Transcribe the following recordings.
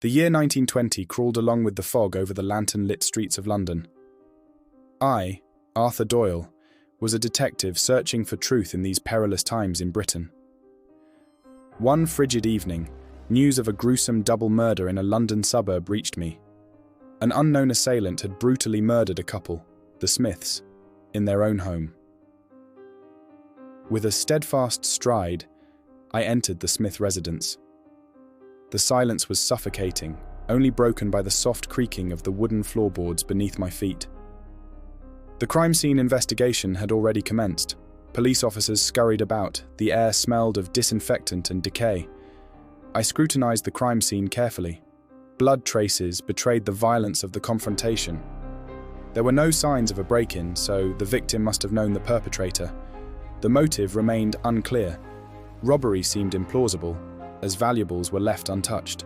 The year 1920 crawled along with the fog over the lantern-lit streets of London. I, Arthur Doyle, was a detective searching for truth in these perilous times in Britain. One frigid evening, news of a gruesome double murder in a London suburb reached me. An unknown assailant had brutally murdered a couple, the Smiths, in their own home. With a steadfast stride, I entered the Smith residence. The silence was suffocating, only broken by the soft creaking of the wooden floorboards beneath my feet. The crime scene investigation had already commenced. Police officers scurried about, the air smelled of disinfectant and decay. I scrutinized the crime scene carefully. Blood traces betrayed the violence of the confrontation. There were no signs of a break-in, so the victim must have known the perpetrator. The motive remained unclear. Robbery seemed implausible, as valuables were left untouched.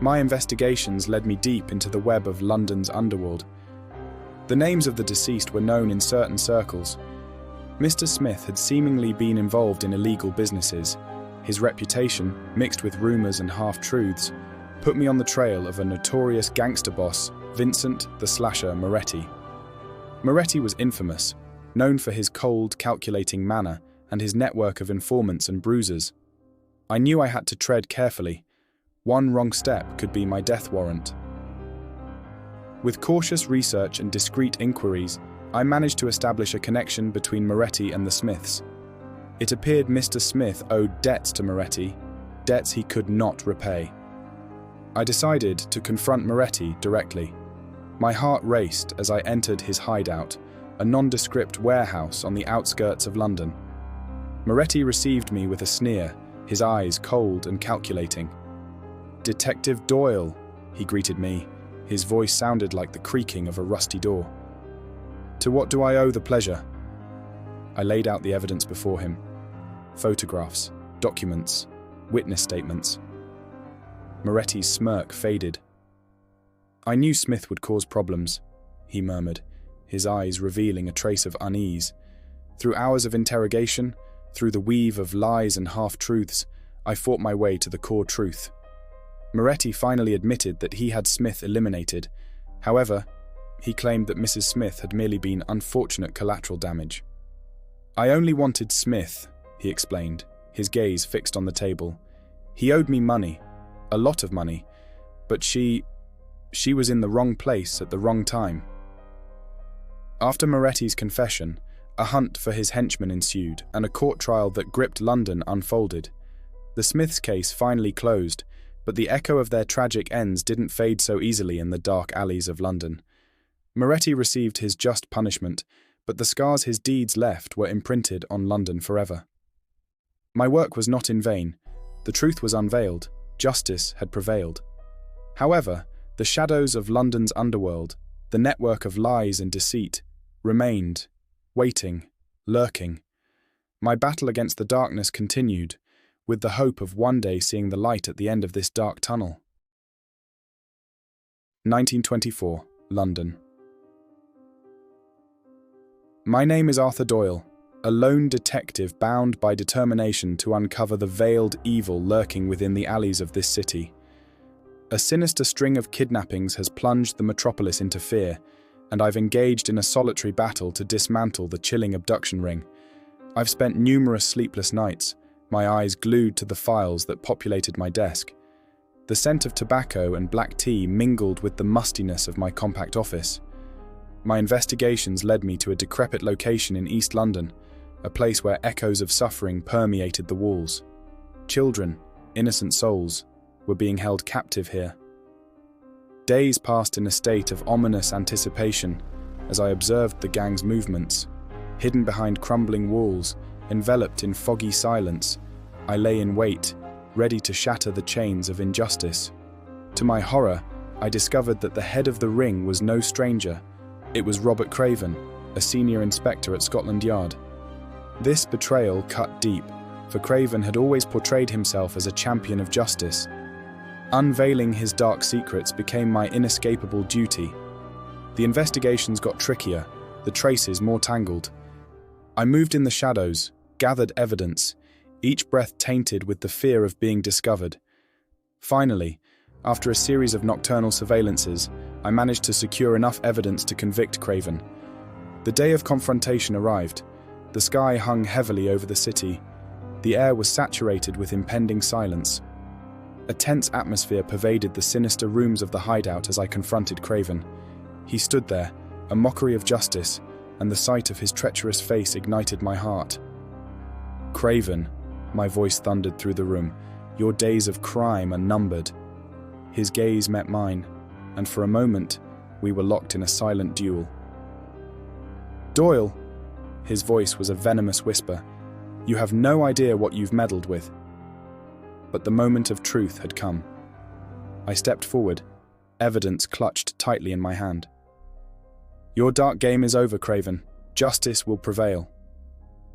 My investigations led me deep into the web of London's underworld. The names of the deceased were known in certain circles. Mr. Smith had seemingly been involved in illegal businesses. His reputation, mixed with rumours and half-truths, put me on the trail of a notorious gangster boss, Vincent the Slasher Moretti. Moretti was infamous, known for his cold, calculating manner and his network of informants and bruisers. I knew I had to tread carefully. One wrong step could be my death warrant. With cautious research and discreet inquiries, I managed to establish a connection between Moretti and the Smiths. It appeared Mr. Smith owed debts to Moretti, debts he could not repay. I decided to confront Moretti directly. My heart raced as I entered his hideout, a nondescript warehouse on the outskirts of London. Moretti received me with a sneer, his eyes cold and calculating. "Detective Doyle," he greeted me. His voice sounded like the creaking of a rusty door. "To what do I owe the pleasure?" I laid out the evidence before him. Photographs, documents, witness statements. Moretti's smirk faded. "I knew Smith would cause problems," he murmured, his eyes revealing a trace of unease. Through hours of interrogation, through the weave of lies and half-truths, I fought my way to the core truth. Moretti finally admitted that he had Smith eliminated. However, he claimed that Mrs. Smith had merely been unfortunate collateral damage. "I only wanted Smith," he explained, his gaze fixed on the table. "He owed me money, a lot of money, but she was in the wrong place at the wrong time." After Moretti's confession, a hunt for his henchmen ensued, and a court trial that gripped London unfolded. The Smiths' case finally closed, but the echo of their tragic ends didn't fade so easily in the dark alleys of London. Moretti received his just punishment, but the scars his deeds left were imprinted on London forever. My work was not in vain. The truth was unveiled. Justice had prevailed. However, the shadows of London's underworld, the network of lies and deceit, remained, waiting, lurking. My battle against the darkness continued, with the hope of one day seeing the light at the end of this dark tunnel. 1924, London. My name is Arthur Doyle, a lone detective bound by determination to uncover the veiled evil lurking within the alleys of this city. A sinister string of kidnappings has plunged the metropolis into fear, and I've engaged in a solitary battle to dismantle the chilling abduction ring. I've spent numerous sleepless nights, my eyes glued to the files that populated my desk. The scent of tobacco and black tea mingled with the mustiness of my compact office. My investigations led me to a decrepit location in East London, a place where echoes of suffering permeated the walls. Children, innocent souls, were being held captive here. Days passed in a state of ominous anticipation as I observed the gang's movements. Hidden behind crumbling walls, enveloped in foggy silence, I lay in wait, ready to shatter the chains of injustice. To my horror, I discovered that the head of the ring was no stranger. It was Robert Craven, a senior inspector at Scotland Yard. This betrayal cut deep, for Craven had always portrayed himself as a champion of justice. Unveiling his dark secrets became my inescapable duty. The investigations got trickier, the traces more tangled. I moved in the shadows, gathered evidence, each breath tainted with the fear of being discovered. Finally, After a series of nocturnal surveillances, I managed to secure enough evidence to convict Craven. The day of confrontation arrived. The sky hung heavily over the city. The air was saturated with impending silence. A tense atmosphere pervaded the sinister rooms of the hideout as I confronted Craven. He stood there, a mockery of justice, and the sight of his treacherous face ignited my heart. "Craven," my voice thundered through the room, "your days of crime are numbered." His gaze met mine, and for a moment, we were locked in a silent duel. "Doyle," his voice was a venomous whisper, "you have no idea what you've meddled with." But the moment of truth had come. I stepped forward, evidence clutched tightly in my hand. "Your dark game is over, Craven. Justice will prevail."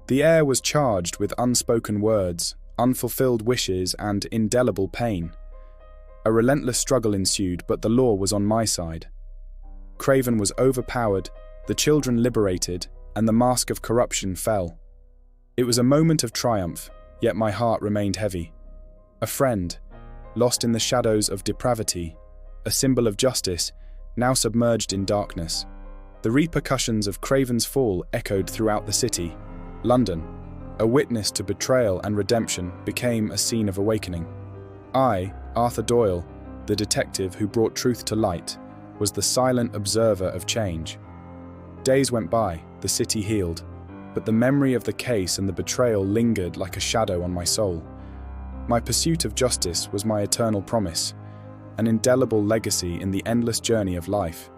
The air was charged with unspoken words, unfulfilled wishes, and indelible pain. A relentless struggle ensued, but the law was on my side. Craven was overpowered, the children liberated, and the mask of corruption fell. It was a moment of triumph, yet my heart remained heavy. A friend, lost in the shadows of depravity, a symbol of justice, now submerged in darkness. The repercussions of Craven's fall echoed throughout the city. London, a witness to betrayal and redemption, became a scene of awakening. I, Arthur Doyle, the detective who brought truth to light, was the silent observer of change. Days went by, the city healed, but the memory of the case and the betrayal lingered like a shadow on my soul. My pursuit of justice was my eternal promise, an indelible legacy in the endless journey of life.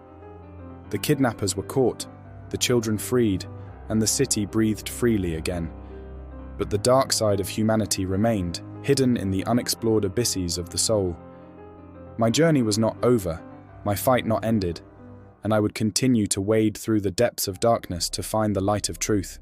The kidnappers were caught, the children freed, and the city breathed freely again. But the dark side of humanity remained, hidden in the unexplored abysses of the soul. My journey was not over, my fight not ended, and I would continue to wade through the depths of darkness to find the light of truth.